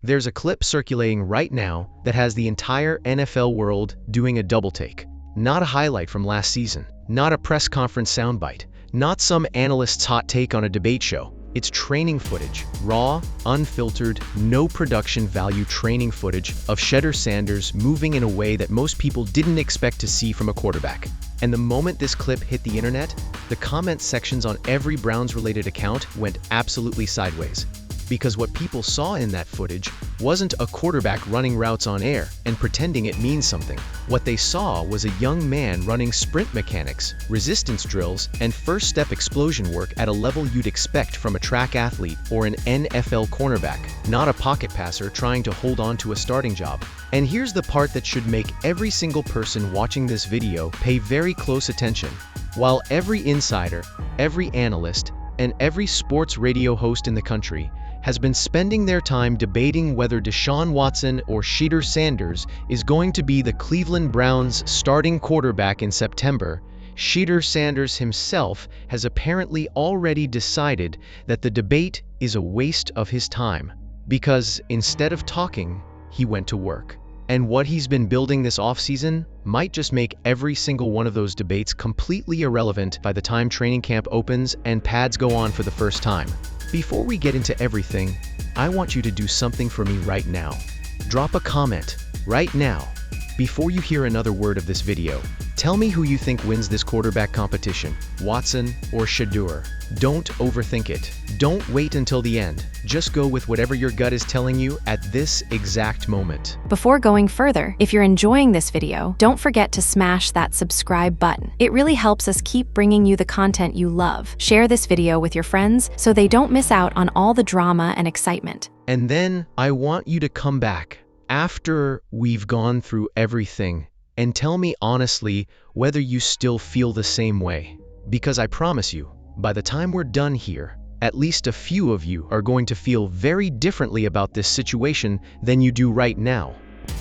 There's a clip circulating right now that has the entire NFL world doing a double take. Not a highlight from last season, not a press conference soundbite, not some analyst's hot take on a debate show. It's training footage, raw, unfiltered, no production value training footage of Shedeur Sanders moving in a way that most people didn't expect to see from a quarterback. And the moment this clip hit the internet, the comment sections on every Browns-related account went absolutely sideways. Because what people saw in that footage wasn't a quarterback running routes on air and pretending it means something. What they saw was a young man running sprint mechanics, resistance drills, and first-step explosion work at a level you'd expect from a track athlete or an NFL cornerback, not a pocket passer trying to hold on to a starting job. And here's the part that should make every single person watching this video pay very close attention. While every insider, every analyst, and every sports radio host in the country has been spending their time debating whether Deshaun Watson or Shedeur Sanders is going to be the Cleveland Browns' starting quarterback in September, Shedeur Sanders himself has apparently already decided that the debate is a waste of his time, because instead of talking, he went to work. And what he's been building this offseason might just make every single one of those debates completely irrelevant by the time training camp opens and pads go on for the first time. Before we get into everything, I want you to do something for me right now. Drop a comment right now. Before you hear another word of this video, tell me who you think wins this quarterback competition, Watson or Shedeur. Don't overthink it. Don't wait until the end. Just go with whatever your gut is telling you at this exact moment. Before going further, if you're enjoying this video, don't forget to smash that subscribe button. It really helps us keep bringing you the content you love. Share this video with your friends so they don't miss out on all the drama and excitement. And then I want you to come back after we've gone through everything and tell me honestly whether you still feel the same way. Because I promise you, by the time we're done here, at least a few of you are going to feel very differently about this situation than you do right now.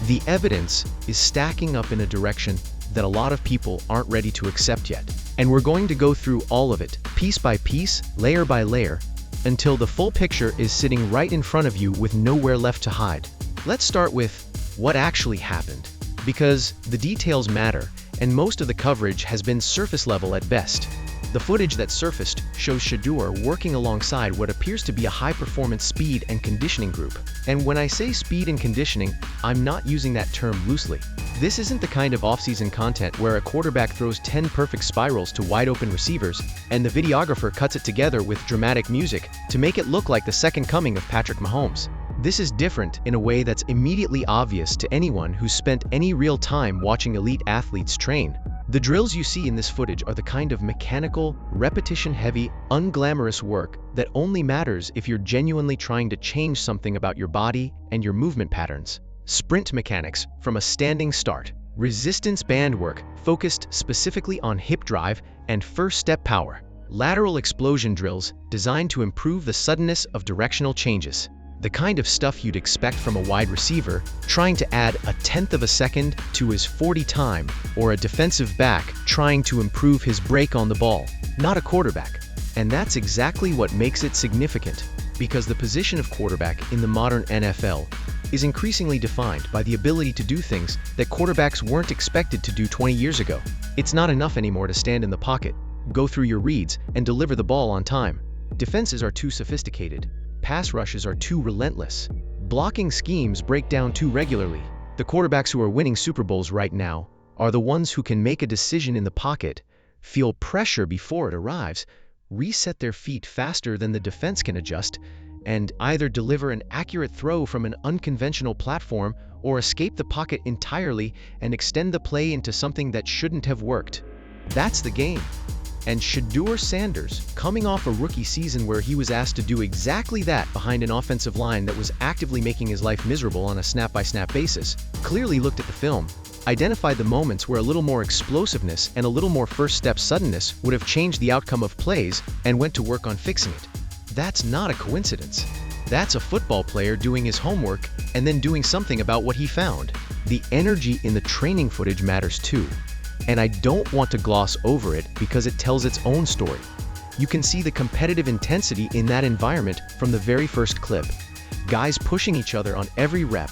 The evidence is stacking up in a direction that a lot of people aren't ready to accept yet. And we're going to go through all of it, piece by piece, layer by layer, until the full picture is sitting right in front of you with nowhere left to hide. Let's start with what actually happened, because the details matter, and most of the coverage has been surface level at best. The footage that surfaced shows Shedeur working alongside what appears to be a high-performance speed and conditioning group. And when I say speed and conditioning, I'm not using that term loosely. This isn't the kind of off-season content where a quarterback throws 10 perfect spirals to wide-open receivers, and the videographer cuts it together with dramatic music to make it look like the second coming of Patrick Mahomes. This is different in a way that's immediately obvious to anyone who's spent any real time watching elite athletes train. The drills you see in this footage are the kind of mechanical, repetition-heavy, unglamorous work that only matters if you're genuinely trying to change something about your body and your movement patterns. Sprint mechanics from a standing start, resistance band work focused specifically on hip drive and first-step power, lateral explosion drills designed to improve the suddenness of directional changes. The kind of stuff you'd expect from a wide receiver trying to add a tenth of a second to his 40 time, or a defensive back trying to improve his break on the ball, not a quarterback. And that's exactly what makes it significant, because the position of quarterback in the modern NFL is increasingly defined by the ability to do things that quarterbacks weren't expected to do 20 years ago. It's not enough anymore to stand in the pocket, go through your reads, and deliver the ball on time. Defenses are too sophisticated. Pass rushes are too relentless. Blocking schemes break down too regularly. The quarterbacks who are winning Super Bowls right now are the ones who can make a decision in the pocket, feel pressure before it arrives, reset their feet faster than the defense can adjust, and either deliver an accurate throw from an unconventional platform or escape the pocket entirely and extend the play into something that shouldn't have worked. That's the game. And Shedeur Sanders, coming off a rookie season where he was asked to do exactly that behind an offensive line that was actively making his life miserable on a snap-by-snap basis, clearly looked at the film, identified the moments where a little more explosiveness and a little more first-step suddenness would have changed the outcome of plays, and went to work on fixing it. That's not a coincidence. That's a football player doing his homework and then doing something about what he found. The energy in the training footage matters too. And I don't want to gloss over it because it tells its own story. You can see the competitive intensity in that environment from the very first clip. guys pushing each other on every rep,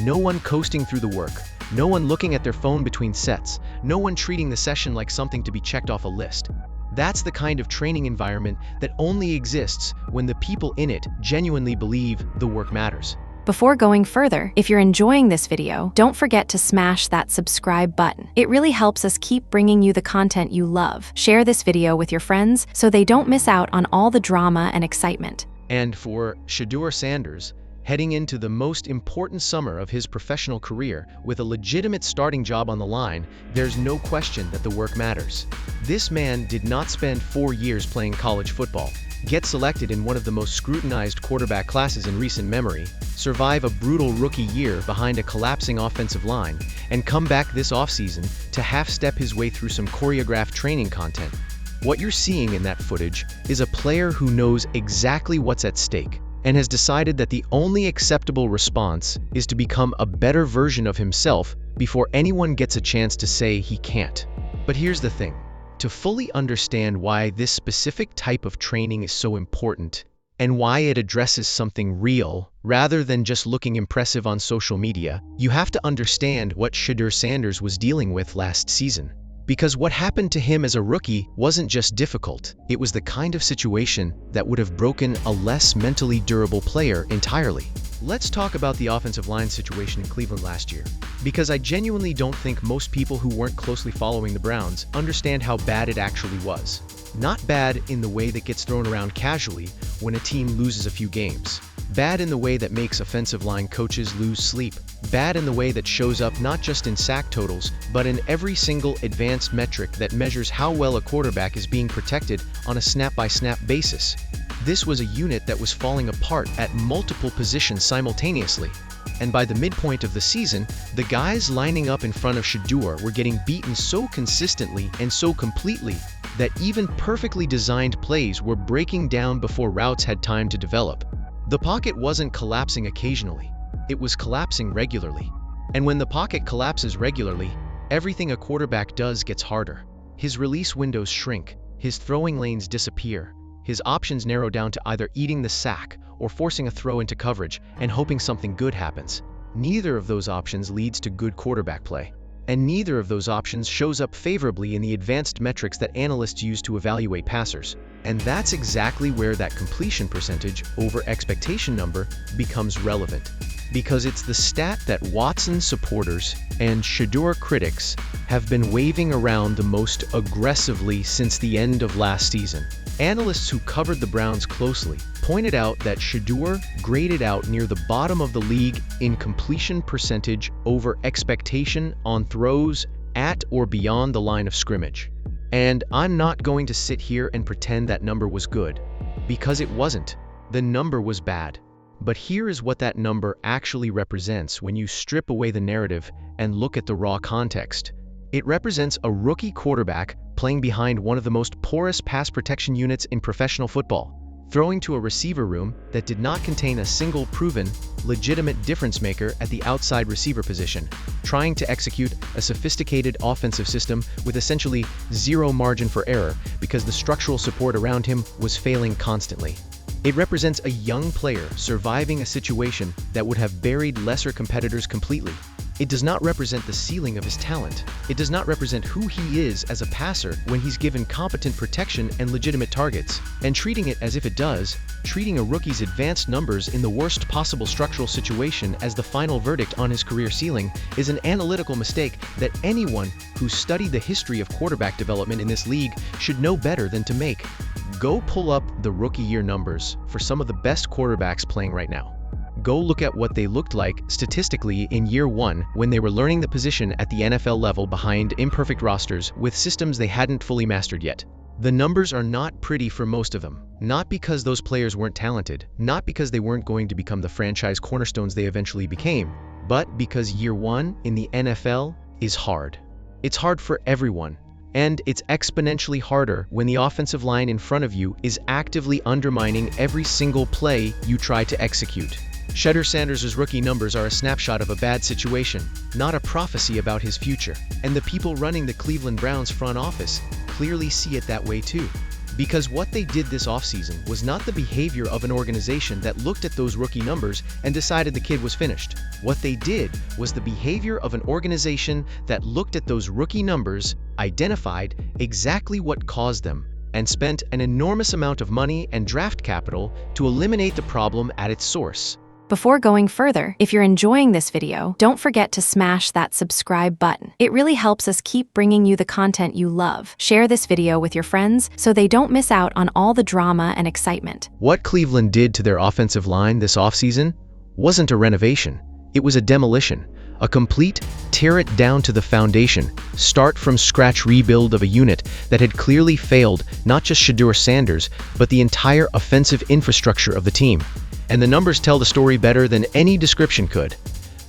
no one coasting through the work, no one looking at their phone between sets, no one treating the session like something to be checked off a list. That's the kind of training environment that only exists when the people in it genuinely believe the work matters. Before going further, if you're enjoying this video, don't forget to smash that subscribe button. It really helps us keep bringing you the content you love. Share this video with your friends so they don't miss out on all the drama and excitement. And for Shedeur Sanders, heading into the most important summer of his professional career with a legitimate starting job on the line, there's no question that the work matters. This man did not spend 4 years playing college football, get selected in one of the most scrutinized quarterback classes in recent memory, survive a brutal rookie year behind a collapsing offensive line, and come back this offseason to half-step his way through some choreographed training content. What you're seeing in that footage is a player who knows exactly what's at stake and has decided that the only acceptable response is to become a better version of himself before anyone gets a chance to say he can't. But here's the thing. To fully understand why this specific type of training is so important and why it addresses something real rather than just looking impressive on social media, you have to understand what Shedeur Sanders was dealing with last season. Because what happened to him as a rookie wasn't just difficult, it was the kind of situation that would have broken a less mentally durable player entirely. Let's talk about the offensive line situation in Cleveland last year, because I genuinely don't think most people who weren't closely following the Browns understand how bad it actually was. Not bad in the way that gets thrown around casually when a team loses a few games. Bad in the way that makes offensive line coaches lose sleep. Bad in the way that shows up not just in sack totals, but in every single advanced metric that measures how well a quarterback is being protected on a snap-by-snap basis. This was a unit that was falling apart at multiple positions simultaneously. And by the midpoint of the season, the guys lining up in front of Shedeur were getting beaten so consistently and so completely that even perfectly designed plays were breaking down before routes had time to develop. The pocket wasn't collapsing occasionally, it was collapsing regularly. And when the pocket collapses regularly, everything a quarterback does gets harder. His release windows shrink, his throwing lanes disappear, his options narrow down to either eating the sack or forcing a throw into coverage and hoping something good happens. Neither of those options leads to good quarterback play. And neither of those options shows up favorably in the advanced metrics that analysts use to evaluate passers. And that's exactly where that completion percentage over expectation number becomes relevant. Because it's the stat that Watson supporters and Shedeur critics have been waving around the most aggressively since the end of last season. Analysts who covered the Browns closely pointed out that Shedeur graded out near the bottom of the league in completion percentage over expectation on throws at or beyond the line of scrimmage. And I'm not going to sit here and pretend that number was good, because it wasn't. The number was bad. But here is what that number actually represents when you strip away the narrative and look at the raw context. It represents a rookie quarterback playing behind one of the most porous pass protection units in professional football, throwing to a receiver room that did not contain a single proven, legitimate difference maker at the outside receiver position, trying to execute a sophisticated offensive system with essentially zero margin for error because the structural support around him was failing constantly. It represents a young player surviving a situation that would have buried lesser competitors completely. It does not represent the ceiling of his talent. It does not represent who he is as a passer when he's given competent protection and legitimate targets. And treating it as if it does, treating a rookie's advanced numbers in the worst possible structural situation as the final verdict on his career ceiling is an analytical mistake that anyone who's studied the history of quarterback development in this league should know better than to make. Go pull up the rookie year numbers for some of the best quarterbacks playing right now. Go look at what they looked like statistically in year one when they were learning the position at the NFL level behind imperfect rosters with systems they hadn't fully mastered yet. The numbers are not pretty for most of them, not because those players weren't talented, not because they weren't going to become the franchise cornerstones they eventually became, but because year one in the NFL is hard. It's hard for everyone. And it's exponentially harder when the offensive line in front of you is actively undermining every single play you try to execute. Shedeur Sanders' rookie numbers are a snapshot of a bad situation, not a prophecy about his future. And the people running the Cleveland Browns front office clearly see it that way too. Because what they did this offseason was not the behavior of an organization that looked at those rookie numbers and decided the kid was finished. What they did was the behavior of an organization that looked at those rookie numbers, identified exactly what caused them, and spent an enormous amount of money and draft capital to eliminate the problem at its source. Before going further, if you're enjoying this video, don't forget to smash that subscribe button. It really helps us keep bringing you the content you love. Share this video with your friends so they don't miss out on all the drama and excitement. What Cleveland did to their offensive line this offseason wasn't a renovation. It was a demolition, a complete tear it down to the foundation, start from scratch rebuild of a unit that had clearly failed not just Shedeur Sanders, but the entire offensive infrastructure of the team. And the numbers tell the story better than any description could.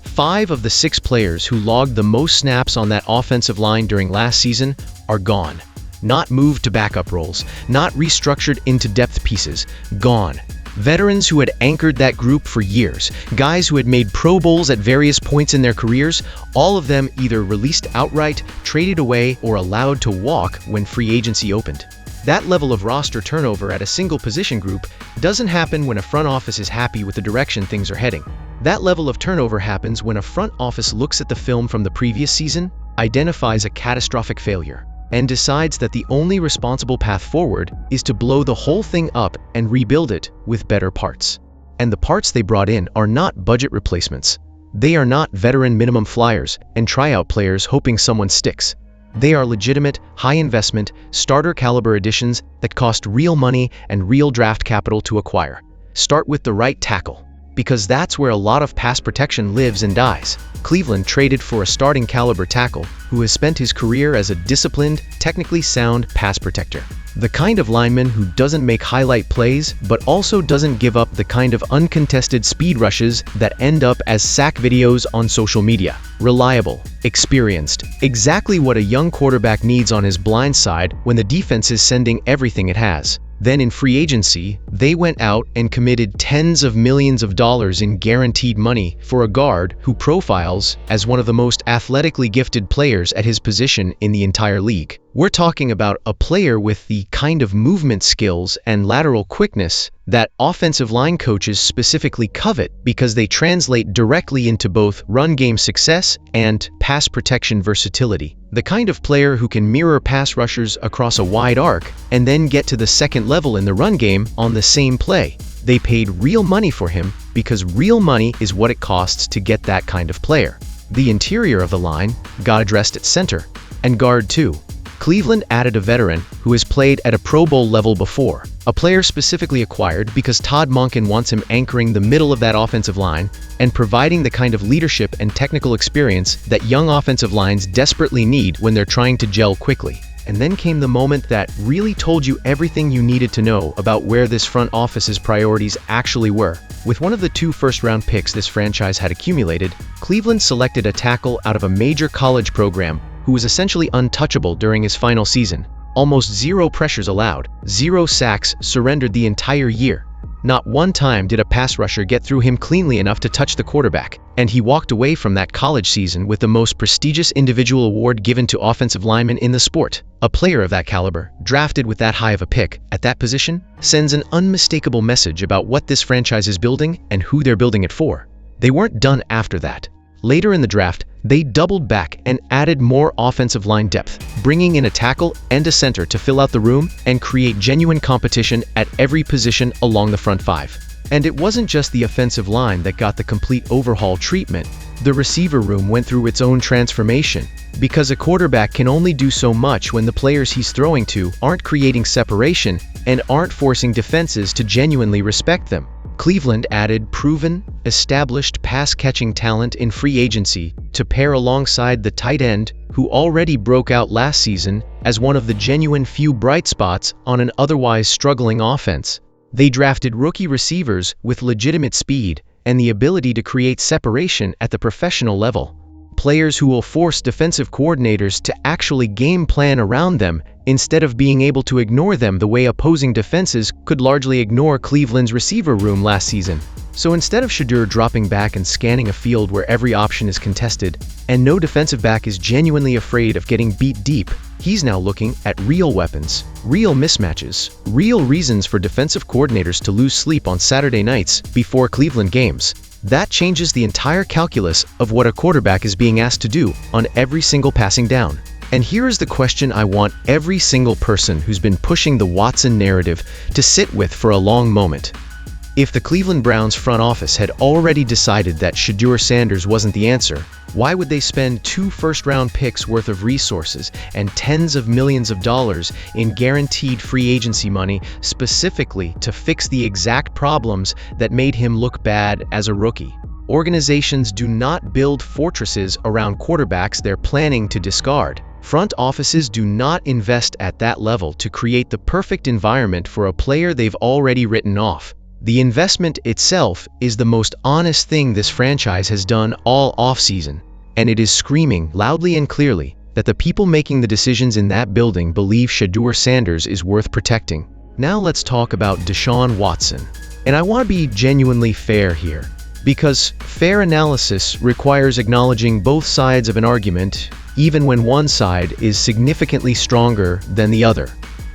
5 of the 6 players who logged the most snaps on that offensive line during last season are gone. Not moved to backup roles, not restructured into depth pieces, gone. Veterans who had anchored that group for years, guys who had made Pro Bowls at various points in their careers, all of them either released outright, traded away, or allowed to walk when free agency opened. That level of roster turnover at a single position group doesn't happen when a front office is happy with the direction things are heading. That level of turnover happens when a front office looks at the film from the previous season, identifies a catastrophic failure, and decides that the only responsible path forward is to blow the whole thing up and rebuild it with better parts. And the parts they brought in are not budget replacements. They are not veteran minimum flyers and tryout players hoping someone sticks. They are legitimate, high-investment, starter-caliber additions that cost real money and real draft capital to acquire. Start with the right tackle, because that's where a lot of pass protection lives and dies. Cleveland traded for a starting-caliber tackle who has spent his career as a disciplined, technically sound pass protector. The kind of lineman who doesn't make highlight plays, but also doesn't give up the kind of uncontested speed rushes that end up as sack videos on social media. Reliable, experienced, exactly what a young quarterback needs on his blind side when the defense is sending everything it has. Then in free agency, they went out and committed tens of millions of dollars in guaranteed money for a guard who profiles as one of the most athletically gifted players at his position in the entire league. We're talking about a player with the kind of movement skills and lateral quickness that offensive line coaches specifically covet because they translate directly into both run game success and pass protection versatility. The kind of player who can mirror pass rushers across a wide arc and then get to the second level in the run game on the same play. They paid real money for him because real money is what it costs to get that kind of player. The interior of the line got addressed at center and guard too. Cleveland added a veteran who has played at a Pro Bowl level before, a player specifically acquired because Todd Monken wants him anchoring the middle of that offensive line and providing the kind of leadership and technical experience that young offensive lines desperately need when they're trying to gel quickly. And then came the moment that really told you everything you needed to know about where this front office's priorities actually were. With one of the 2 first-round picks this franchise had accumulated, Cleveland selected a tackle out of a major college program who was essentially untouchable during his final season. Almost 0 pressures allowed, 0 sacks surrendered the entire year. Not one time did a pass rusher get through him cleanly enough to touch the quarterback, and he walked away from that college season with the most prestigious individual award given to offensive linemen in the sport. A player of that caliber, drafted with that high of a pick at that position, sends an unmistakable message about what this franchise is building and who they're building it for. They weren't done after that. Later in the draft, they doubled back and added more offensive line depth, bringing in a tackle and a center to fill out the room and create genuine competition at every position along the front 5. And it wasn't just the offensive line that got the complete overhaul treatment. The receiver room went through its own transformation, because a quarterback can only do so much when the players he's throwing to aren't creating separation and aren't forcing defenses to genuinely respect them. Cleveland added proven, established pass-catching talent in free agency to pair alongside the tight end who already broke out last season as one of the genuine few bright spots on an otherwise struggling offense. They drafted rookie receivers with legitimate speed and the ability to create separation at the professional level. players who will force defensive coordinators to actually game plan around them instead of being able to ignore them the way opposing defenses could largely ignore Cleveland's receiver room last season. So instead of Shedeur dropping back and scanning a field where every option is contested, and no defensive back is genuinely afraid of getting beat deep, he's now looking at real weapons, real mismatches, real reasons for defensive coordinators to lose sleep on Saturday nights before Cleveland games. That changes the entire calculus of what a quarterback is being asked to do on every single passing down. And here is the question I want every single person who's been pushing the Watson narrative to sit with for a long moment. If the Cleveland Browns front office had already decided that Shedeur Sanders wasn't the answer, why would they spend 2 first-round picks worth of resources and tens of millions of dollars in guaranteed free agency money specifically to fix the exact problems that made him look bad as a rookie? Organizations do not build fortresses around quarterbacks they're planning to discard. Front offices do not invest at that level to create the perfect environment for a player they've already written off. The investment itself is the most honest thing this franchise has done all offseason, and it is screaming loudly and clearly that the people making the decisions in that building believe Shedeur Sanders is worth protecting. Now let's talk about Deshaun Watson. And I want to be genuinely fair here, because fair analysis requires acknowledging both sides of an argument, even when one side is significantly stronger than the other.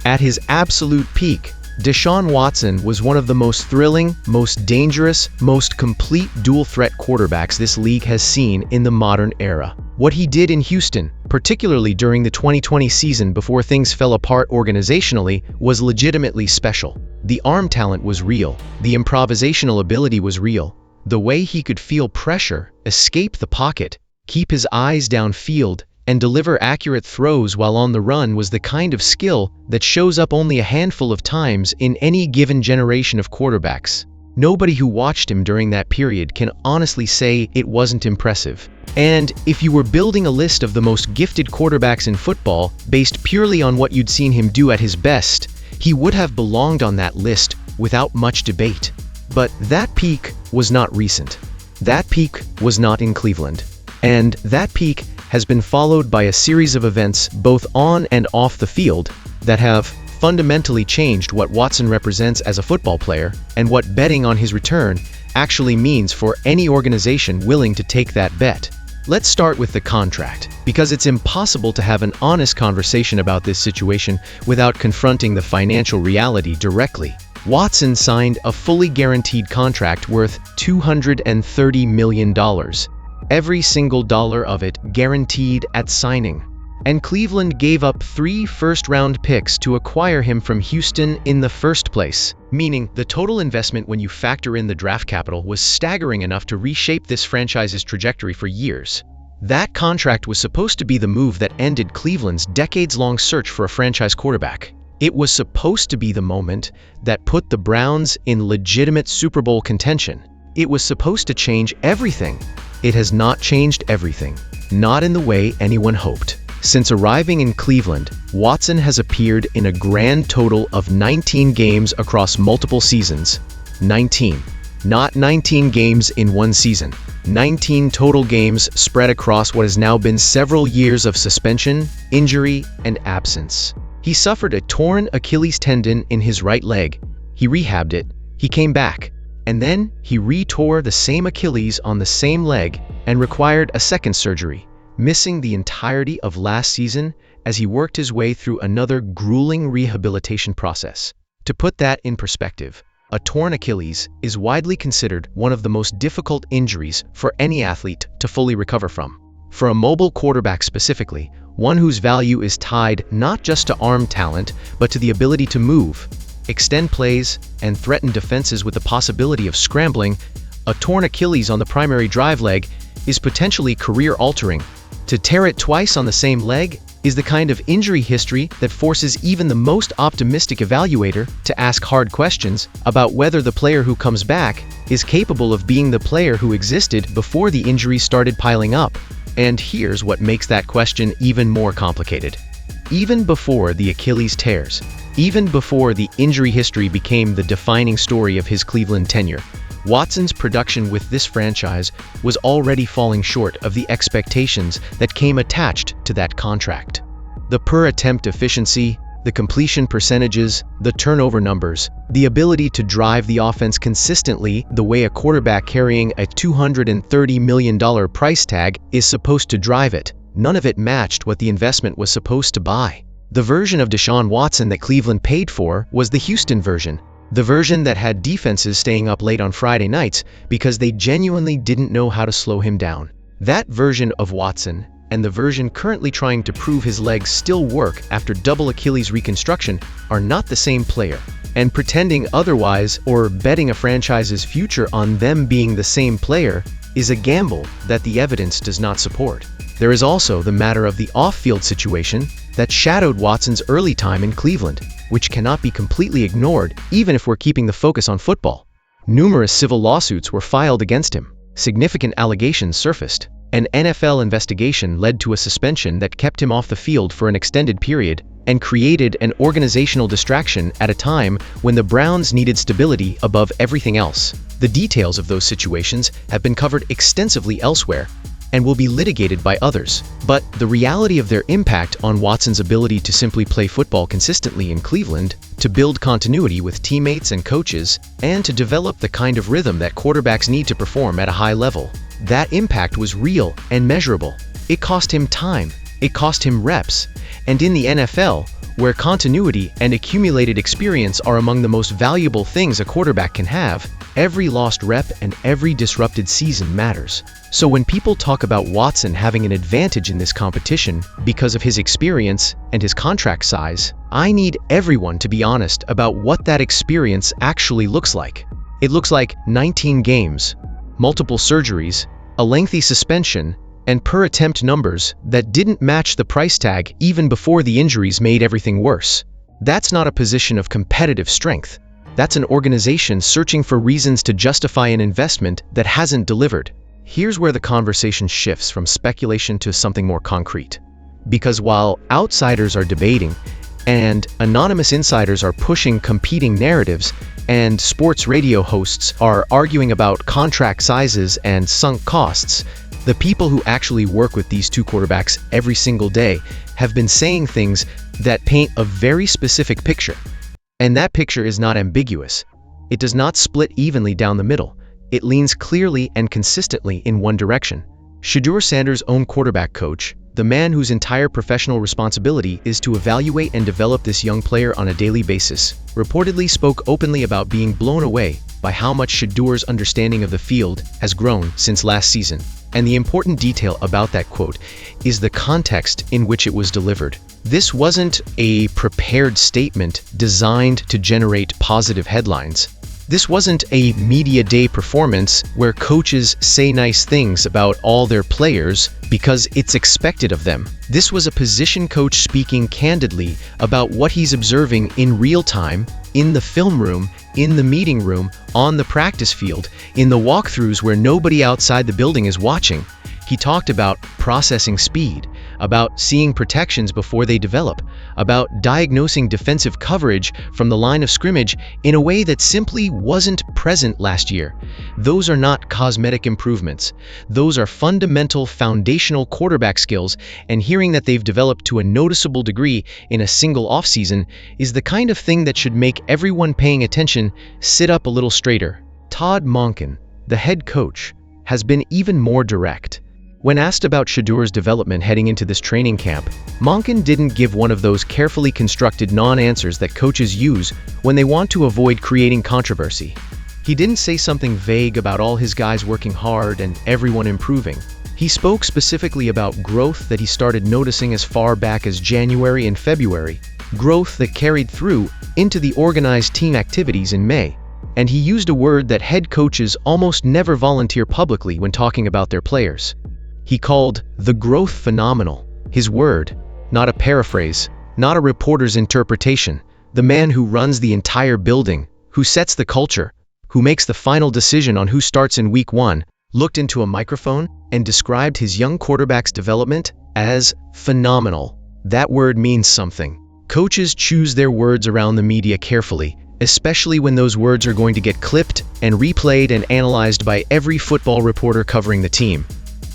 At his absolute peak, Deshaun Watson was one of the most thrilling, most dangerous, most complete dual-threat quarterbacks this league has seen in the modern era. What he did in Houston, particularly during the 2020 season before things fell apart organizationally, was legitimately special. The arm talent was real. The improvisational ability was real. The way he could feel pressure, escape the pocket, keep his eyes downfield, and deliver accurate throws while on the run was the kind of skill that shows up only a handful of times in any given generation of quarterbacks. Nobody who watched him during that period can honestly say it wasn't impressive. And if you were building a list of the most gifted quarterbacks in football based purely on what you'd seen him do at his best, he would have belonged on that list without much debate. But that peak was not recent. That peak was not in Cleveland. And that peak has been followed by a series of events both on and off the field that have fundamentally changed what Watson represents as a football player and what betting on his return actually means for any organization willing to take that bet. Let's start with the contract, because it's impossible to have an honest conversation about this situation without confronting the financial reality directly. Watson signed a fully guaranteed contract worth $230 million. Every single dollar of it guaranteed at signing. And Cleveland gave up 3 first-round picks to acquire him from Houston in the first place, meaning the total investment when you factor in the draft capital was staggering enough to reshape this franchise's trajectory for years. That contract was supposed to be the move that ended Cleveland's decades-long search for a franchise quarterback. It was supposed to be the moment that put the Browns in legitimate Super Bowl contention. It was supposed to change everything. It has not changed everything, not in the way anyone hoped. Since arriving in Cleveland, Watson has appeared in a grand total of 19 games across multiple seasons. 19. Not 19 games in one season. 19 total games spread across what has now been several years of suspension, injury, and absence. He suffered a torn Achilles tendon in his right leg. He rehabbed it. He came back. And then he re-tore the same Achilles on the same leg and required a second surgery, missing the entirety of last season as he worked his way through another grueling rehabilitation process. To put that in perspective, a torn Achilles is widely considered one of the most difficult injuries for any athlete to fully recover from. For a mobile quarterback specifically, one whose value is tied not just to arm talent, but to the ability to move, extend plays, and threaten defenses with the possibility of scrambling, a torn Achilles on the primary drive leg is potentially career-altering. To tear it twice on the same leg is the kind of injury history that forces even the most optimistic evaluator to ask hard questions about whether the player who comes back is capable of being the player who existed before the injuries started piling up. And here's what makes that question even more complicated. Even before the Achilles tears, even before the injury history became the defining story of his Cleveland tenure, Watson's production with this franchise was already falling short of the expectations that came attached to that contract. The per-attempt efficiency, the completion percentages, the turnover numbers, the ability to drive the offense consistently the way a quarterback carrying a $230 million price tag is supposed to drive it, none of it matched what the investment was supposed to buy. The version of Deshaun Watson that Cleveland paid for was the Houston version, the version that had defenses staying up late on Friday nights because they genuinely didn't know how to slow him down. That version of Watson and the version currently trying to prove his legs still work after double Achilles reconstruction are not the same player. And pretending otherwise or betting a franchise's future on them being the same player is a gamble that the evidence does not support. There is also the matter of the off-field situation that shadowed Watson's early time in Cleveland, which cannot be completely ignored even if we're keeping the focus on football. Numerous civil lawsuits were filed against him. Significant allegations surfaced. An NFL investigation led to a suspension that kept him off the field for an extended period and created an organizational distraction at a time when the Browns needed stability above everything else. The details of those situations have been covered extensively elsewhere and will be litigated by others, but the reality of their impact on Watson's ability to simply play football consistently in Cleveland, to build continuity with teammates and coaches, and to develop the kind of rhythm that quarterbacks need to perform at a high level, that impact was real and measurable. It cost him time, it cost him reps, and in the NFL, where continuity and accumulated experience are among the most valuable things a quarterback can have, every lost rep and every disrupted season matters. So when people talk about Watson having an advantage in this competition because of his experience and his contract size, I need everyone to be honest about what that experience actually looks like. It looks like 19 games, multiple surgeries, a lengthy suspension, and per-attempt numbers that didn't match the price tag even before the injuries made everything worse. That's not a position of competitive strength. That's an organization searching for reasons to justify an investment that hasn't delivered. Here's where the conversation shifts from speculation to something more concrete. Because while outsiders are debating, and anonymous insiders are pushing competing narratives, and sports radio hosts are arguing about contract sizes and sunk costs, the people who actually work with these two quarterbacks every single day have been saying things that paint a very specific picture. And that picture is not ambiguous. It does not split evenly down the middle. It leans clearly and consistently in one direction. Shedeur Sanders' own quarterback coach, the man whose entire professional responsibility is to evaluate and develop this young player on a daily basis, reportedly spoke openly about being blown away by how much Shedeur's understanding of the field has grown since last season. And the important detail about that quote is the context in which it was delivered. This wasn't a prepared statement designed to generate positive headlines. This wasn't a media day performance where coaches say nice things about all their players because it's expected of them. This was a position coach speaking candidly about what he's observing in real time, in the film room, in the meeting room, on the practice field, in the walkthroughs where nobody outside the building is watching. He talked about processing speed, about seeing protections before they develop, about diagnosing defensive coverage from the line of scrimmage in a way that simply wasn't present last year. Those are not cosmetic improvements. Those are fundamental, foundational quarterback skills, and hearing that they've developed to a noticeable degree in a single offseason is the kind of thing that should make everyone paying attention sit up a little straighter. Todd Monken, the head coach, has been even more direct. When asked about Shedeur's development heading into this training camp, Monken didn't give one of those carefully constructed non-answers that coaches use when they want to avoid creating controversy. He didn't say something vague about all his guys working hard and everyone improving. He spoke specifically about growth that he started noticing as far back as January and February, growth that carried through into the organized team activities in May. And he used a word that head coaches almost never volunteer publicly when talking about their players. He called the growth phenomenal, his word, not a paraphrase, not a reporter's interpretation. The man who runs the entire building, who sets the culture, who makes the final decision on who starts in week 1, looked into a microphone and described his young quarterback's development as phenomenal. That word means something. Coaches choose their words around the media carefully, especially when those words are going to get clipped and replayed and analyzed by every football reporter covering the team.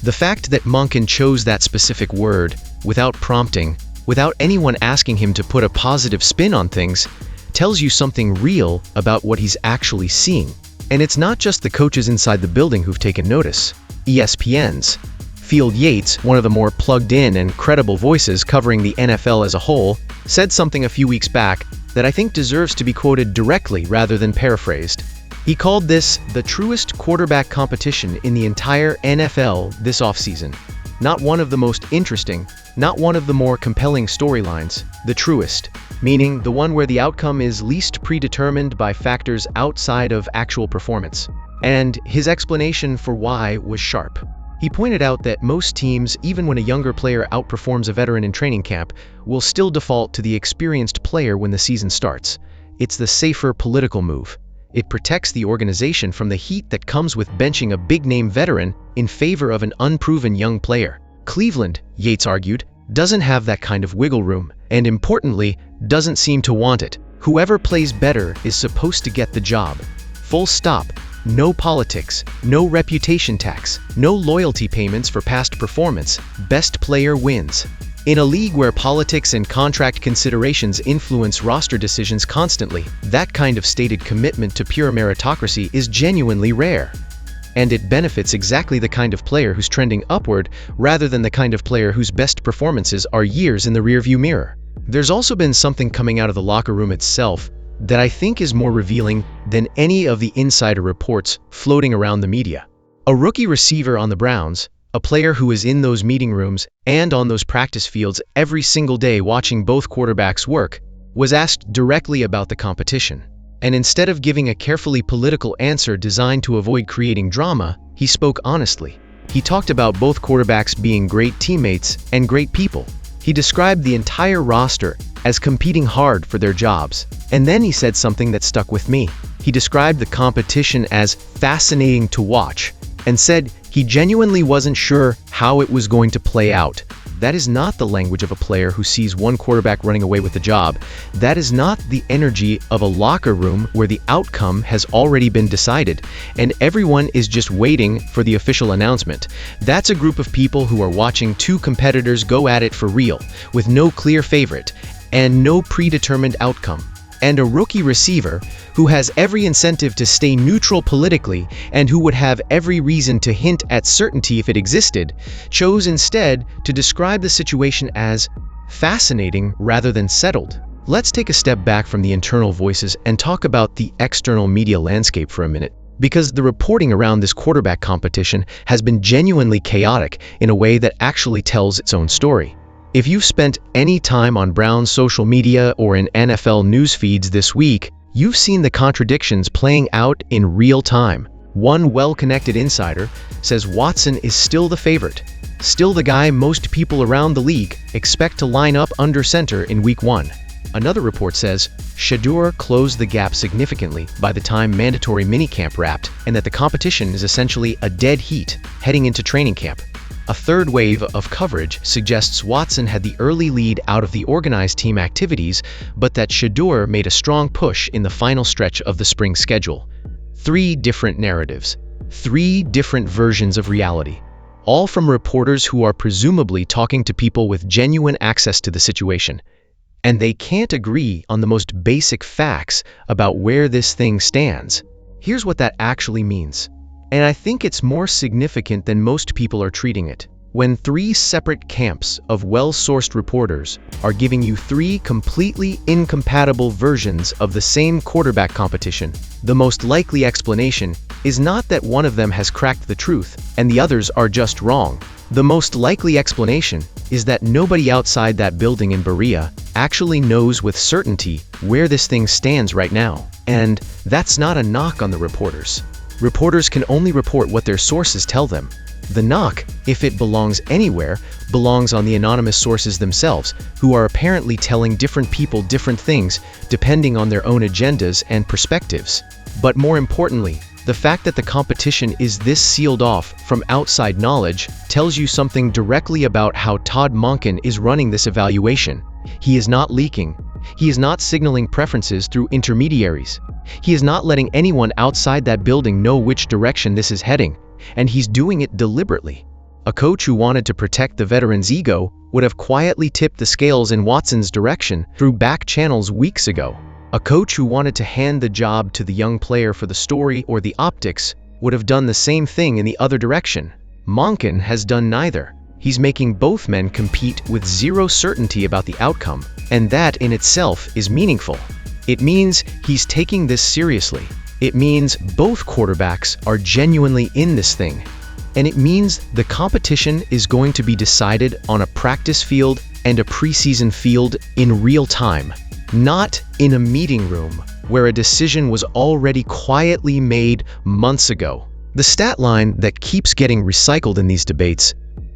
The fact that Monken chose that specific word, without prompting, without anyone asking him to put a positive spin on things, tells you something real about what he's actually seeing. And it's not just the coaches inside the building who've taken notice. ESPN's Field Yates, one of the more plugged-in and credible voices covering the NFL as a whole, said something a few weeks back that I think deserves to be quoted directly rather than paraphrased. He called this the truest quarterback competition in the entire NFL this offseason. Not one of the most interesting, not one of the more compelling storylines, the truest, meaning the one where the outcome is least predetermined by factors outside of actual performance. And his explanation for why was sharp. He pointed out that most teams, even when a younger player outperforms a veteran in training camp, will still default to the experienced player when the season starts. It's the safer political move. It protects the organization from the heat that comes with benching a big-name veteran in favor of an unproven young player. Cleveland, Yates argued, doesn't have that kind of wiggle room, and importantly, doesn't seem to want it. Whoever plays better is supposed to get the job. Full stop. No politics, no reputation tax, no loyalty payments for past performance. Best player wins. In a league where politics and contract considerations influence roster decisions constantly, that kind of stated commitment to pure meritocracy is genuinely rare. And it benefits exactly the kind of player who's trending upward rather than the kind of player whose best performances are years in the rearview mirror. There's also been something coming out of the locker room itself that I think is more revealing than any of the insider reports floating around the media. A rookie receiver on the Browns, a player who is in those meeting rooms and on those practice fields every single day watching both quarterbacks work, was asked directly about the competition. And instead of giving a carefully political answer designed to avoid creating drama, he spoke honestly. He talked about both quarterbacks being great teammates and great people. He described the entire roster as competing hard for their jobs. And then he said something that stuck with me. He described the competition as fascinating to watch and said he genuinely wasn't sure how it was going to play out. That is not the language of a player who sees one quarterback running away with the job. That is not the energy of a locker room where the outcome has already been decided and everyone is just waiting for the official announcement. That's a group of people who are watching two competitors go at it for real, with no clear favorite and no predetermined outcome. And a rookie receiver who has every incentive to stay neutral politically and who would have every reason to hint at certainty if it existed, chose instead to describe the situation as fascinating rather than settled. Let's take a step back from the internal voices and talk about the external media landscape for a minute, because the reporting around this quarterback competition has been genuinely chaotic in a way that actually tells its own story. If you've spent any time on Brown's social media or in NFL news feeds this week, you've seen the contradictions playing out in real time. One well-connected insider says Watson is still the favorite, still the guy most people around the league expect to line up under center in Week 1. Another report says Shedeur closed the gap significantly by the time mandatory minicamp wrapped, and that the competition is essentially a dead heat heading into training camp. A third wave of coverage suggests Watson had the early lead out of the organized team activities, but that Shedeur made a strong push in the final stretch of the spring schedule. 3 different narratives, 3 different versions of reality, all from reporters who are presumably talking to people with genuine access to the situation. And they can't agree on the most basic facts about where this thing stands. Here's what that actually means. And I think it's more significant than most people are treating it. When 3 separate camps of well-sourced reporters are giving you 3 completely incompatible versions of the same quarterback competition, the most likely explanation is not that one of them has cracked the truth and the others are just wrong. The most likely explanation is that nobody outside that building in Berea actually knows with certainty where this thing stands right now. And that's not a knock on the reporters. Reporters can only report what their sources tell them. The knock, if it belongs anywhere, belongs on the anonymous sources themselves, who are apparently telling different people different things depending on their own agendas and perspectives. But more importantly, the fact that the competition is this sealed off from outside knowledge tells you something directly about how Todd Monken is running this evaluation. He is not leaking. He is not signaling preferences through intermediaries. He is not letting anyone outside that building know which direction this is heading, and he's doing it deliberately. A coach who wanted to protect the veteran's ego would have quietly tipped the scales in Watson's direction through back channels weeks ago. A coach who wanted to hand the job to the young player for the story or the optics would have done the same thing in the other direction. Monken has done neither. He's making both men compete with zero certainty about the outcome, and that in itself is meaningful. It means he's taking this seriously. It means both quarterbacks are genuinely in this thing. And it means the competition is going to be decided on a practice field and a preseason field in real time, not in a meeting room where a decision was already quietly made months ago. The stat line that keeps getting recycled in these debates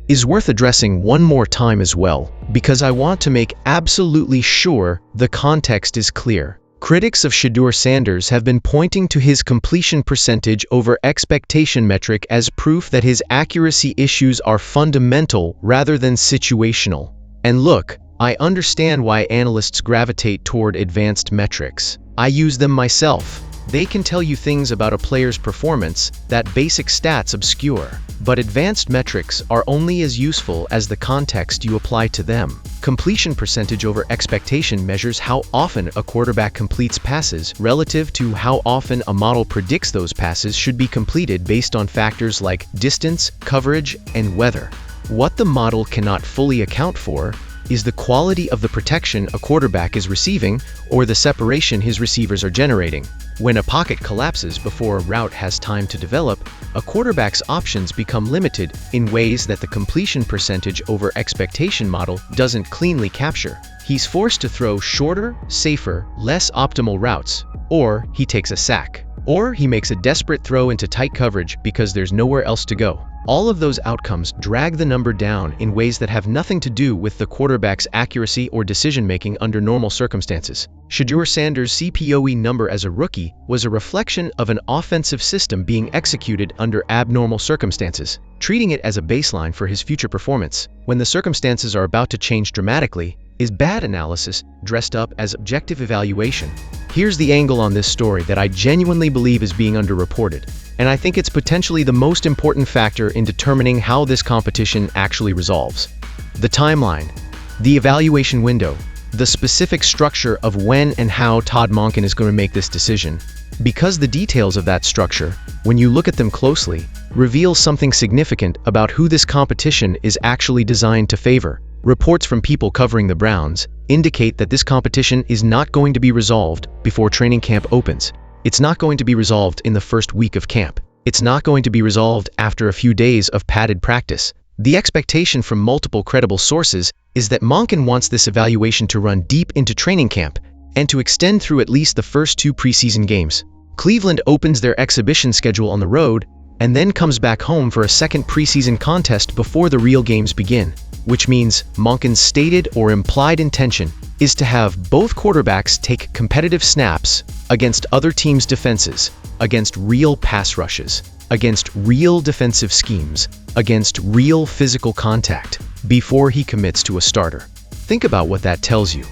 is worth addressing one more time as well, because I want to make absolutely sure the context is clear. Critics of Shedeur Sanders have been pointing to his completion percentage over expectation metric as proof that his accuracy issues are fundamental rather than situational. And look, I understand why analysts gravitate toward advanced metrics. I use them myself. They can tell you things about a player's performance that basic stats obscure. But advanced metrics are only as useful as the context you apply to them. Completion percentage over expectation measures how often a quarterback completes passes relative to how often a model predicts those passes should be completed based on factors like distance, coverage, and weather. What the model cannot fully account for is the quality of the protection a quarterback is receiving or the separation his receivers are generating. When a pocket collapses before a route has time to develop, a quarterback's options become limited in ways that the completion percentage over expectation model doesn't cleanly capture. He's forced to throw shorter, safer, less optimal routes, or he takes a sack, or he makes a desperate throw into tight coverage because there's nowhere else to go. All of those outcomes drag the number down in ways that have nothing to do with the quarterback's accuracy or decision-making under normal circumstances. Shedeur Sanders' CPOE number as a rookie was a reflection of an offensive system being executed under abnormal circumstances, treating it as a baseline for his future performance. When the circumstances are about to change dramatically, is bad analysis dressed up as objective evaluation. Here's the angle on this story that I genuinely believe is being underreported, and I think it's potentially the most important factor in determining how this competition actually resolves. The timeline, the evaluation window, the specific structure of when and how Todd Monken is going to make this decision. Because the details of that structure, when you look at them closely, reveal something significant about who this competition is actually designed to favor. Reports from people covering the Browns indicate that this competition is not going to be resolved before training camp opens. It's not going to be resolved in the first week of camp. It's not going to be resolved after a few days of padded practice. The expectation from multiple credible sources is that Monken wants this evaluation to run deep into training camp and to extend through at least the first 2 preseason games. Cleveland opens their exhibition schedule on the road and then comes back home for a second preseason contest before the real games begin, which means Monken's stated or implied intention is to have both quarterbacks take competitive snaps against other teams' defenses, against real pass rushes, against real defensive schemes, against real physical contact, before he commits to a starter. Think about what that tells you.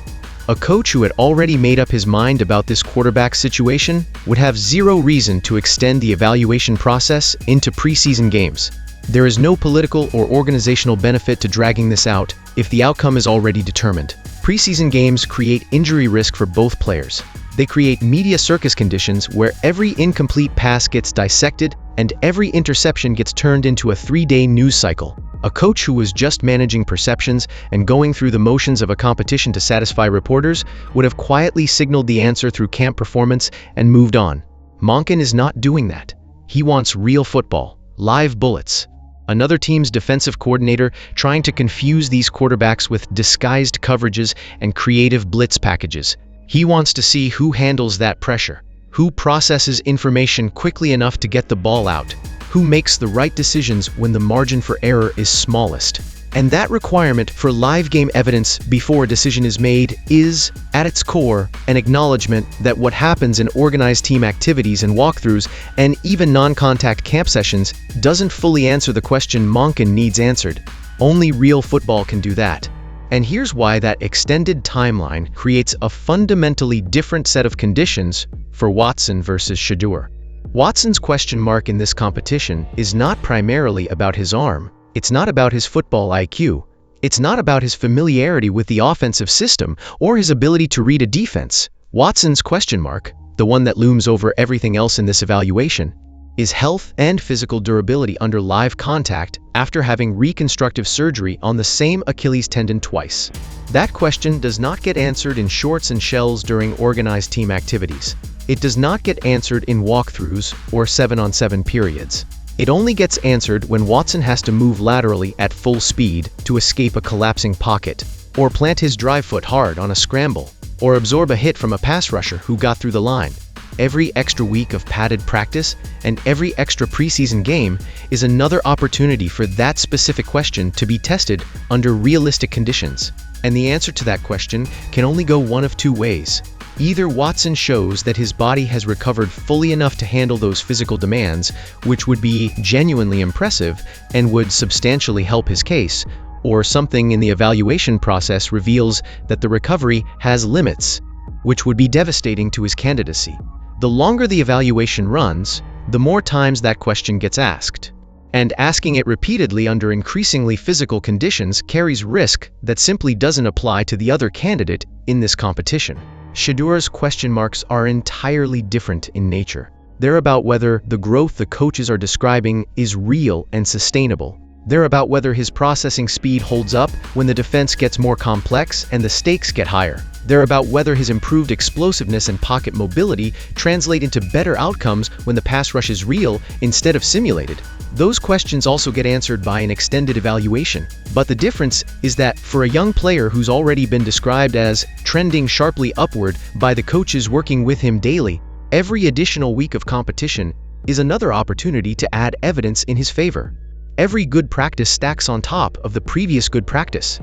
A coach who had already made up his mind about this quarterback situation would have zero reason to extend the evaluation process into preseason games. There is no political or organizational benefit to dragging this out if the outcome is already determined. Preseason games create injury risk for both players. They create media circus conditions where every incomplete pass gets dissected and every interception gets turned into a 3-day news cycle. A coach who was just managing perceptions and going through the motions of a competition to satisfy reporters would have quietly signaled the answer through camp performance and moved on. Monken is not doing that. He wants real football, live bullets. Another team's defensive coordinator trying to confuse these quarterbacks with disguised coverages and creative blitz packages. He wants to see who handles that pressure, who processes information quickly enough to get the ball out, who makes the right decisions when the margin for error is smallest. And that requirement for live game evidence before a decision is made is, at its core, an acknowledgement that what happens in organized team activities and walkthroughs and even non-contact camp sessions doesn't fully answer the question Monken needs answered. Only real football can do that. And here's why that extended timeline creates a fundamentally different set of conditions for Watson versus Shedeur. Watson's question mark in this competition is not primarily about his arm. It's not about his football IQ. It's not about his familiarity with the offensive system or his ability to read a defense. Watson's question mark, the one that looms over everything else in this evaluation, is health and physical durability under live contact after having reconstructive surgery on the same Achilles tendon twice. That question does not get answered in shorts and shells during organized team activities. It does not get answered in walkthroughs or 7-on-7 periods. It only gets answered when Watson has to move laterally at full speed to escape a collapsing pocket, or plant his drive foot hard on a scramble, or absorb a hit from a pass rusher who got through the line. Every extra week of padded practice and every extra preseason game is another opportunity for that specific question to be tested under realistic conditions. And the answer to that question can only go one of two ways. Either Watson shows that his body has recovered fully enough to handle those physical demands, which would be genuinely impressive and would substantially help his case, or something in the evaluation process reveals that the recovery has limits, which would be devastating to his candidacy. The longer the evaluation runs, the more times that question gets asked. And asking it repeatedly under increasingly physical conditions carries risk that simply doesn't apply to the other candidate in this competition. Shedeur's question marks are entirely different in nature. They're about whether the growth the coaches are describing is real and sustainable. They're about whether his processing speed holds up when the defense gets more complex and the stakes get higher. They're about whether his improved explosiveness and pocket mobility translate into better outcomes when the pass rush is real instead of simulated. Those questions also get answered by an extended evaluation. But the difference is that for a young player who's already been described as trending sharply upward by the coaches working with him daily, every additional week of competition is another opportunity to add evidence in his favor. Every good practice stacks on top of the previous good practice.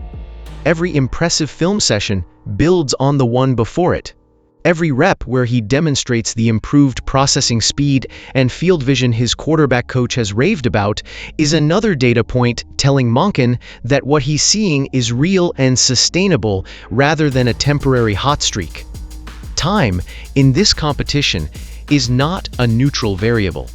Every impressive film session builds on the one before it. Every rep where he demonstrates the improved processing speed and field vision his quarterback coach has raved about is another data point telling Monken that what he's seeing is real and sustainable rather than a temporary hot streak. Time in this competition is not a neutral variable.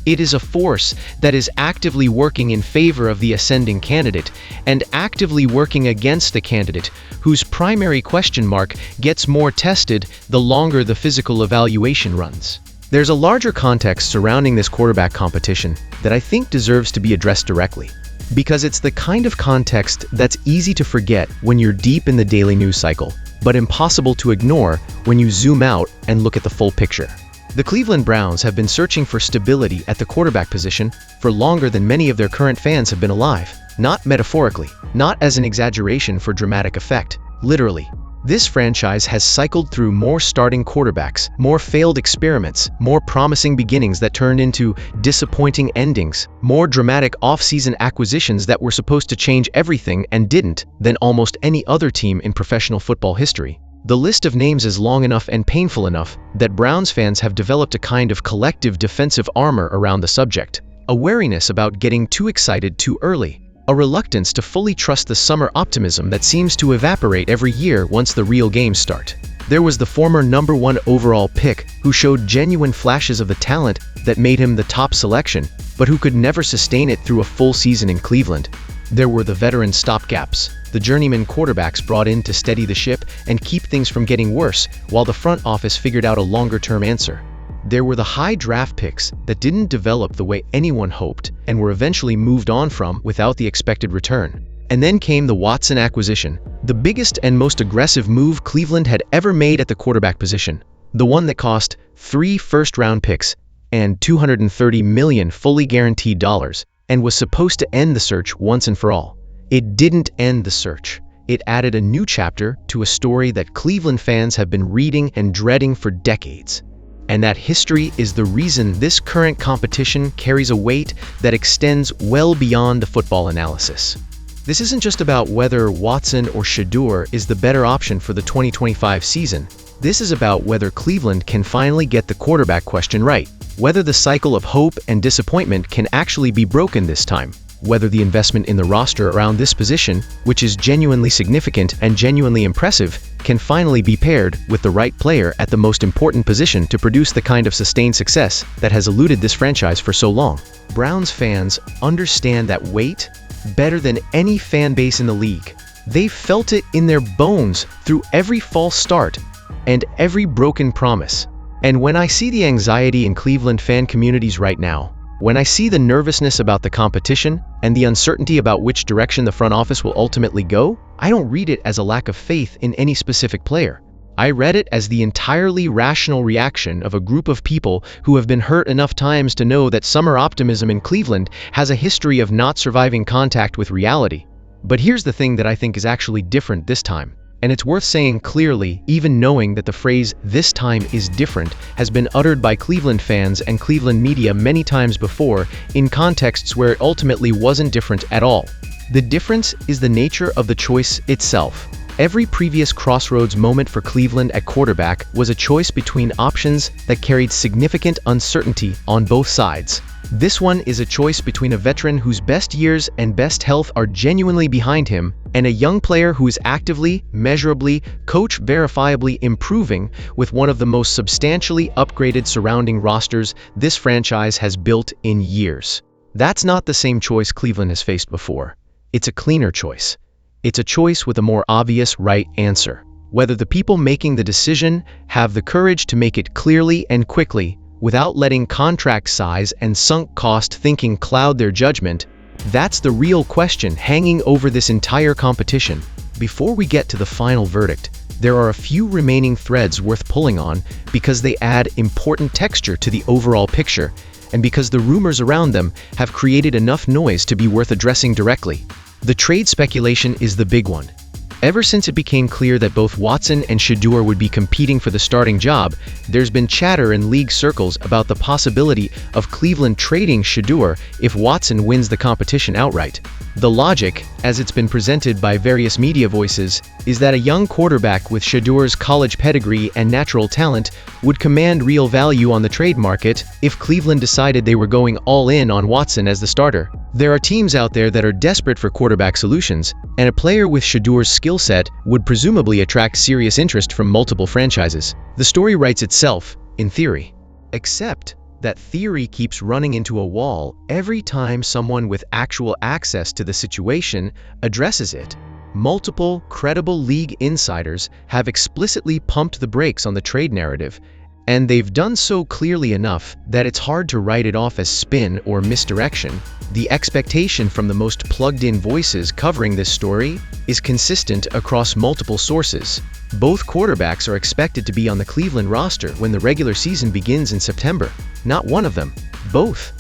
It is a force that is actively working in favor of the ascending candidate and actively working against the candidate whose primary question mark gets more tested the longer the physical evaluation runs. There's a larger context surrounding this quarterback competition that I think deserves to be addressed directly, because it's the kind of context that's easy to forget when you're deep in the daily news cycle, but impossible to ignore when you zoom out and look at the full picture. The Cleveland Browns have been searching for stability at the quarterback position for longer than many of their current fans have been alive. Not metaphorically, not as an exaggeration for dramatic effect, literally. This franchise has cycled through more starting quarterbacks, more failed experiments, more promising beginnings that turned into disappointing endings, more dramatic offseason acquisitions that were supposed to change everything and didn't, than almost any other team in professional football history. The list of names is long enough and painful enough that Browns fans have developed a kind of collective defensive armor around the subject, a wariness about getting too excited too early, a reluctance to fully trust the summer optimism that seems to evaporate every year once the real games start. There was the former #1 overall pick who showed genuine flashes of the talent that made him the top selection, but who could never sustain it through a full season in Cleveland. There were the veteran stopgaps, the journeyman quarterbacks brought in to steady the ship and keep things from getting worse while the front office figured out a longer-term answer. There were the high draft picks that didn't develop the way anyone hoped and were eventually moved on from without the expected return. And then came the Watson acquisition, the biggest and most aggressive move Cleveland had ever made at the quarterback position, the one that cost 3 first-round picks and $230 million fully guaranteed dollars, and was supposed to end the search once and for all. It didn't end the search. It added a new chapter to a story that Cleveland fans have been reading and dreading for decades. And that history is the reason this current competition carries a weight that extends well beyond the football analysis. This isn't just about whether Watson or Shedeur is the better option for the 2025 season. This is about whether Cleveland can finally get the quarterback question right, whether the cycle of hope and disappointment can actually be broken this time, whether the investment in the roster around this position, which is genuinely significant and genuinely impressive, can finally be paired with the right player at the most important position to produce the kind of sustained success that has eluded this franchise for so long. Browns fans understand that weight better than any fan base in the league. They've felt it in their bones through every false start and every broken promise. And when I see the anxiety in Cleveland fan communities right now, when I see the nervousness about the competition and the uncertainty about which direction the front office will ultimately go, I don't read it as a lack of faith in any specific player. I read it as the entirely rational reaction of a group of people who have been hurt enough times to know that summer optimism in Cleveland has a history of not surviving contact with reality. But here's the thing that I think is actually different this time. And it's worth saying clearly, even knowing that the phrase "this time is different" has been uttered by Cleveland fans and Cleveland media many times before in contexts where it ultimately wasn't different at all. The difference is the nature of the choice itself. Every previous crossroads moment for Cleveland at quarterback was a choice between options that carried significant uncertainty on both sides. This one is a choice between a veteran whose best years and best health are genuinely behind him and a young player who is actively, measurably, coach-verifiably improving with one of the most substantially upgraded surrounding rosters this franchise has built in years. That's not the same choice Cleveland has faced before. It's a cleaner choice. It's a choice with a more obvious right answer. Whether the people making the decision have the courage to make it clearly and quickly, without letting contract size and sunk cost thinking cloud their judgment, that's the real question hanging over this entire competition. Before we get to the final verdict, there are a few remaining threads worth pulling on because they add important texture to the overall picture, and because the rumors around them have created enough noise to be worth addressing directly. The trade speculation is the big one. Ever since it became clear that both Watson and Shedeur would be competing for the starting job, there's been chatter in league circles about the possibility of Cleveland trading Shedeur if Watson wins the competition outright. The logic, as it's been presented by various media voices, is that a young quarterback with Shedeur's college pedigree and natural talent would command real value on the trade market if Cleveland decided they were going all in on Watson as the starter. There are teams out there that are desperate for quarterback solutions, and a player with Shedeur's skill set would presumably attract serious interest from multiple franchises. The story writes itself, in theory. Except that theory keeps running into a wall every time someone with actual access to the situation addresses it. Multiple credible league insiders have explicitly pumped the brakes on the trade narrative, and they've done so clearly enough that it's hard to write it off as spin or misdirection. The expectation from the most plugged-in voices covering this story is consistent across multiple sources. Both quarterbacks are expected to be on the Cleveland roster when the regular season begins in September. Not one of them, both.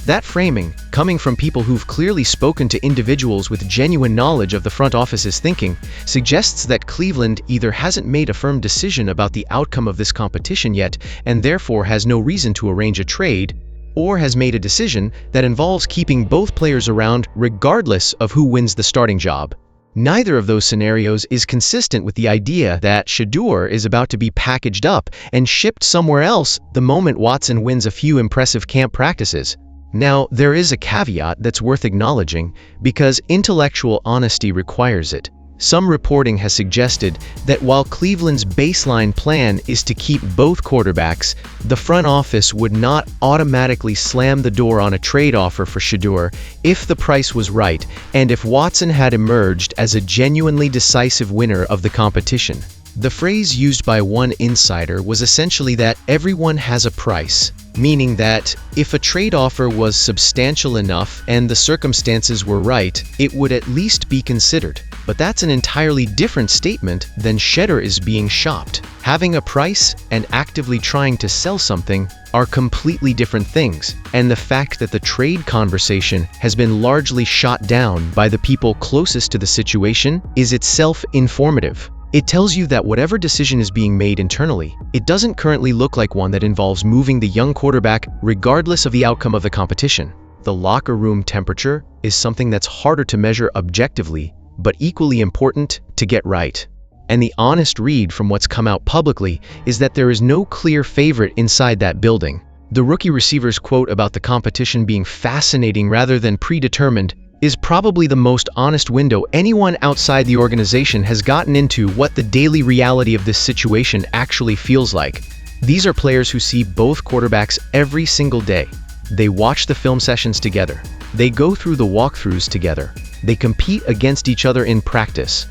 That framing, coming from people who've clearly spoken to individuals with genuine knowledge of the front office's thinking, suggests that Cleveland either hasn't made a firm decision about the outcome of this competition yet and therefore has no reason to arrange a trade, or has made a decision that involves keeping both players around regardless of who wins the starting job. Neither of those scenarios is consistent with the idea that Shedeur is about to be packaged up and shipped somewhere else the moment Watson wins a few impressive camp practices. Now, there is a caveat that's worth acknowledging because intellectual honesty requires it. Some reporting has suggested that while Cleveland's baseline plan is to keep both quarterbacks, the front office would not automatically slam the door on a trade offer for Shedeur if the price was right and if Watson had emerged as a genuinely decisive winner of the competition. The phrase used by one insider was essentially that everyone has a price, meaning that if a trade offer was substantial enough and the circumstances were right, it would at least be considered. But that's an entirely different statement than Shedeur is being shopped. Having a price and actively trying to sell something are completely different things, and the fact that the trade conversation has been largely shot down by the people closest to the situation is itself informative. It tells you that whatever decision is being made internally, it doesn't currently look like one that involves moving the young quarterback regardless of the outcome of the competition. The locker room temperature is something that's harder to measure objectively, but equally important to get right. And the honest read from what's come out publicly is that there is no clear favorite inside that building. The rookie receiver's quote about the competition being fascinating rather than predetermined is probably the most honest window anyone outside the organization has gotten into what the daily reality of this situation actually feels like. These are players who see both quarterbacks every single day. They watch the film sessions together. They go through the walkthroughs together. They compete against each other in practice.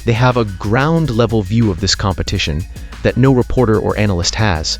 They have a ground-level view of this competition that no reporter or analyst has.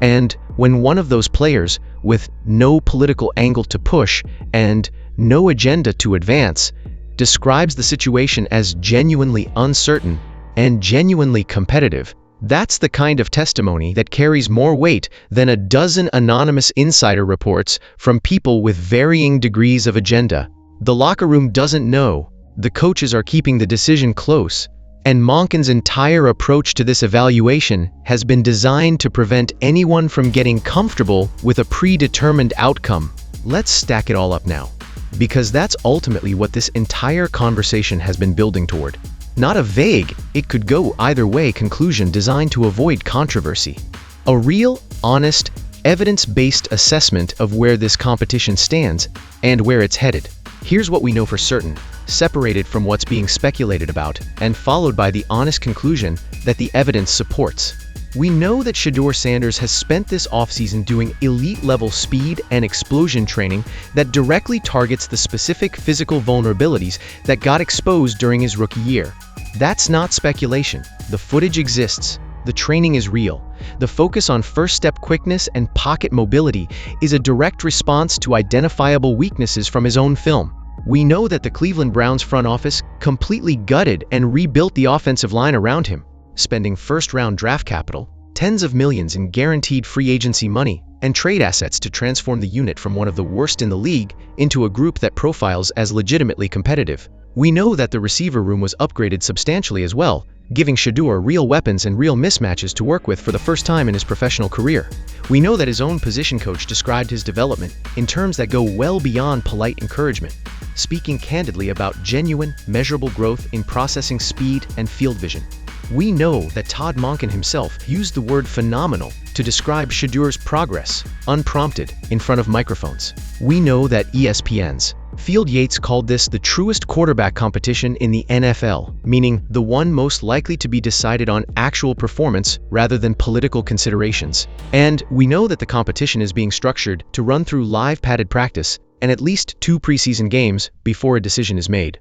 And when one of those players, with no political angle to push and no agenda to advance, describes the situation as genuinely uncertain and genuinely competitive, that's the kind of testimony that carries more weight than a dozen anonymous insider reports from people with varying degrees of agenda. The locker room doesn't know, the coaches are keeping the decision close, and Monken's entire approach to this evaluation has been designed to prevent anyone from getting comfortable with a predetermined outcome. Let's stack it all up now, because that's ultimately what this entire conversation has been building toward. Not a vague, it could go either way conclusion designed to avoid controversy. A real, honest, evidence-based assessment of where this competition stands and where it's headed. Here's what we know for certain, separated from what's being speculated about, and followed by the honest conclusion that the evidence supports. We know that Shedeur Sanders has spent this offseason doing elite-level speed and explosion training that directly targets the specific physical vulnerabilities that got exposed during his rookie year. That's not speculation. The footage exists. The training is real. The focus on first-step quickness and pocket mobility is a direct response to identifiable weaknesses from his own film. We know that the Cleveland Browns front office completely gutted and rebuilt the offensive line around him, spending first-round draft capital, tens of millions in guaranteed free agency money, and trade assets to transform the unit from one of the worst in the league into a group that profiles as legitimately competitive. We know that the receiver room was upgraded substantially as well, giving Shedeur real weapons and real mismatches to work with for the first time in his professional career. We know that his own position coach described his development in terms that go well beyond polite encouragement, speaking candidly about genuine, measurable growth in processing speed and field vision. We know that Todd Monken himself used the word phenomenal to describe Shedeur's progress, unprompted, in front of microphones. We know that ESPN's Field Yates called this the truest quarterback competition in the NFL, meaning the one most likely to be decided on actual performance rather than political considerations. And we know that the competition is being structured to run through live padded practice and at least 2 preseason games before a decision is made.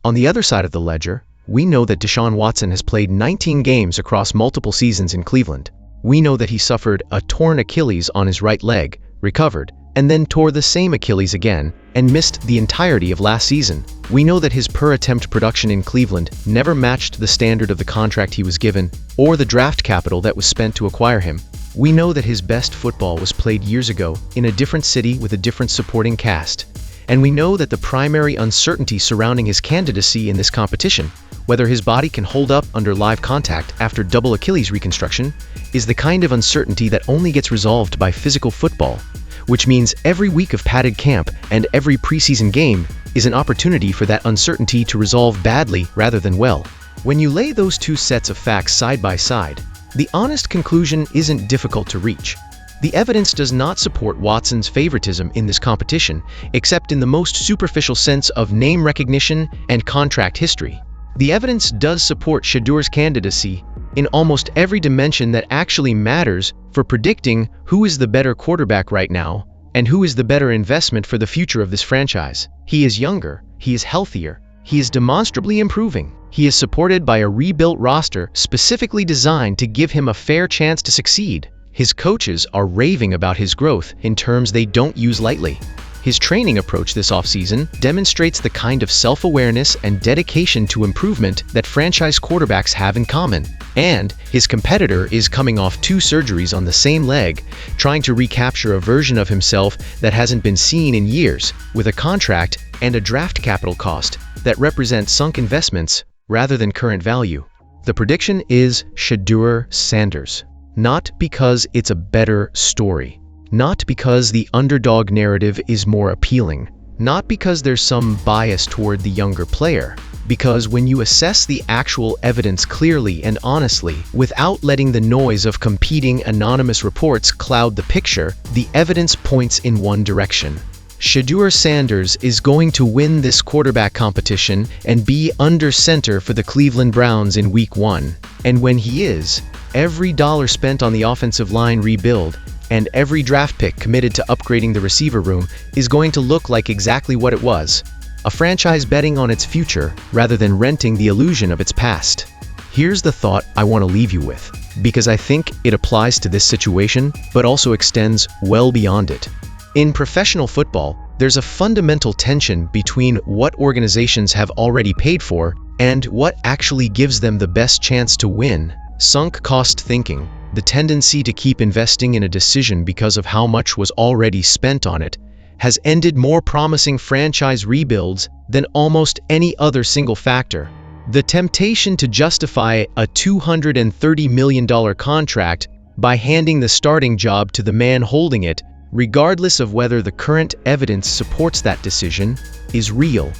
On the other side of the ledger, we know that Deshaun Watson has played 19 games across multiple seasons in Cleveland. We know that he suffered a torn Achilles on his right leg, recovered, and then tore the same Achilles again, and missed the entirety of last season. We know that his per-attempt production in Cleveland never matched the standard of the contract he was given, or the draft capital that was spent to acquire him. We know that his best football was played years ago in a different city with a different supporting cast. And we know that the primary uncertainty surrounding his candidacy in this competition, whether his body can hold up under live contact after double Achilles reconstruction, is the kind of uncertainty that only gets resolved by physical football, which means every week of padded camp and every preseason game is an opportunity for that uncertainty to resolve badly rather than well. When you lay those two sets of facts side by side, the honest conclusion isn't difficult to reach. The evidence does not support Watson's favoritism in this competition, except in the most superficial sense of name recognition and contract history. The evidence does support Shedeur's candidacy in almost every dimension that actually matters for predicting who is the better quarterback right now and who is the better investment for the future of this franchise. He is younger, he is healthier, he is demonstrably improving. He is supported by a rebuilt roster specifically designed to give him a fair chance to succeed. His coaches are raving about his growth in terms they don't use lightly. His training approach this offseason demonstrates the kind of self-awareness and dedication to improvement that franchise quarterbacks have in common. And his competitor is coming off 2 surgeries on the same leg, trying to recapture a version of himself that hasn't been seen in years, with a contract and a draft capital cost that represent sunk investments rather than current value. The prediction is Shedeur Sanders. Not because it's a better story. Not because the underdog narrative is more appealing. Not because there's some bias toward the younger player. Because when you assess the actual evidence clearly and honestly, without letting the noise of competing anonymous reports cloud the picture, the evidence points in one direction. Shedeur Sanders is going to win this quarterback competition and be under center for the Cleveland Browns in Week 1. And when he is, every dollar spent on the offensive line rebuild and every draft pick committed to upgrading the receiver room is going to look like exactly what it was: a franchise betting on its future rather than renting the illusion of its past. Here's the thought I want to leave you with, because I think it applies to this situation, but also extends well beyond it. In professional football, there's a fundamental tension between what organizations have already paid for and what actually gives them the best chance to win. Sunk cost thinking, the tendency to keep investing in a decision because of how much was already spent on it, has ended more promising franchise rebuilds than almost any other single factor. The temptation to justify a $230 million contract by handing the starting job to the man holding it, regardless of whether the current evidence supports that decision, is real.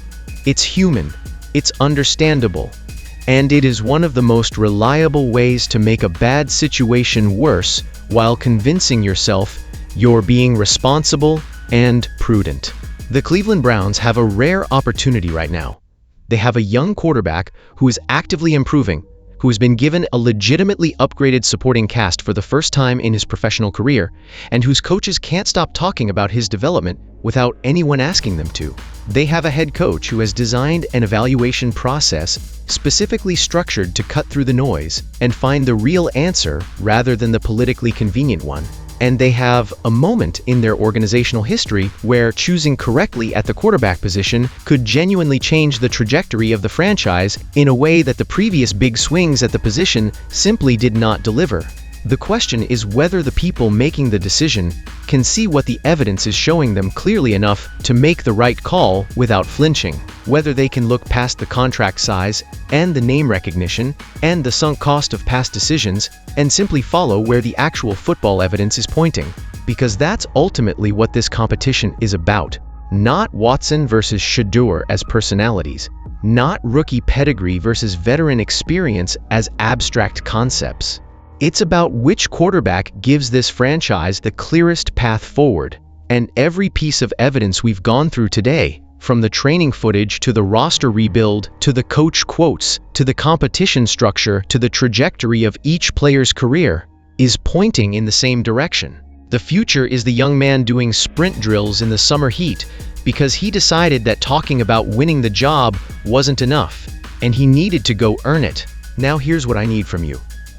It's human, it's understandable, and it is one of the most reliable ways to make a bad situation worse while convincing yourself you're being responsible and prudent. The Cleveland Browns have a rare opportunity right now. They have a young quarterback who is actively improving, who has been given a legitimately upgraded supporting cast for the first time in his professional career, and whose coaches can't stop talking about his development without anyone asking them to. They have a head coach who has designed an evaluation process specifically structured to cut through the noise and find the real answer rather than the politically convenient one. And they have a moment in their organizational history where choosing correctly at the quarterback position could genuinely change the trajectory of the franchise in a way that the previous big swings at the position simply did not deliver. The question is whether the people making the decision can see what the evidence is showing them clearly enough to make the right call without flinching, whether they can look past the contract size and the name recognition and the sunk cost of past decisions and simply follow where the actual football evidence is pointing. Because that's ultimately what this competition is about. Not Watson versus Shedeur as personalities, not rookie pedigree versus veteran experience as abstract concepts. It's about which quarterback gives this franchise the clearest path forward. And every piece of evidence we've gone through today, from the training footage to the roster rebuild, to the coach quotes, to the competition structure, to the trajectory of each player's career, is pointing in the same direction. The future is the young man doing sprint drills in the summer heat because he decided that talking about winning the job wasn't enough, and he needed to go earn it. Now here's what I need from you.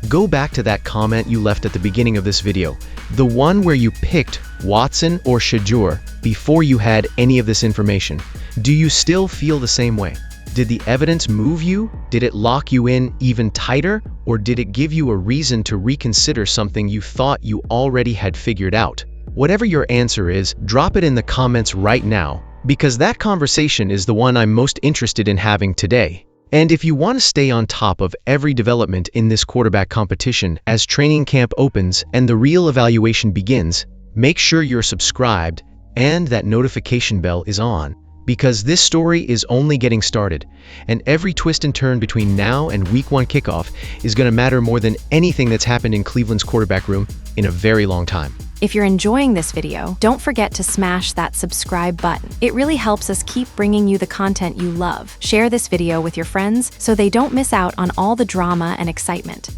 Go back to that comment you left at the beginning of this video, the one where you picked Watson or Shedeur before you had any of this information. Do you still feel the same way? Did the evidence move you? Did it lock you in even tighter? Or did it give you a reason to reconsider something you thought you already had figured out? Whatever your answer is, drop it in the comments right now, because that conversation is the one I'm most interested in having today. And if you want to stay on top of every development in this quarterback competition as training camp opens and the real evaluation begins, make sure you're subscribed and that notification bell is on, because this story is only getting started, and every twist and turn between now and Week 1 kickoff is going to matter more than anything that's happened in Cleveland's quarterback room in a very long time. If you're enjoying this video, don't forget to smash that subscribe button. It really helps us keep bringing you the content you love. Share this video with your friends so they don't miss out on all the drama and excitement.